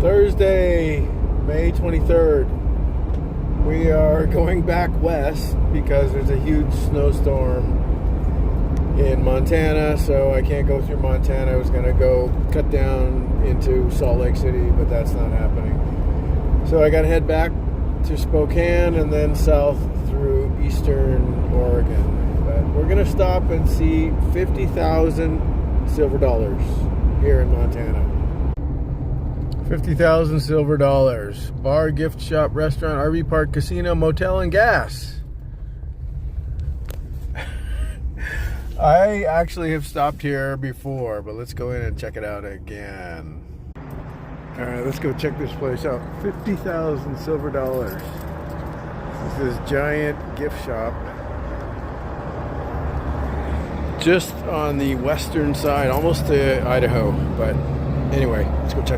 Thursday, May 23rd. We are going back west because there's a huge snowstorm in Montana, so I can't go through Montana. I was going to go cut down into Salt Lake City, but that's not happening. So I got to head back to Spokane and then south through eastern Oregon. But we're going to stop and see 50,000 silver dollars here in Montana. 50,000 silver dollars. Bar, gift shop, restaurant, RV park, casino, motel, and gas. I actually have stopped here before, but let's go in and check it out again. All right, let's go check this place out. 50,000 silver dollars. This is giant gift shop. Just on the western side, almost to Idaho. But anyway, let's go check it out.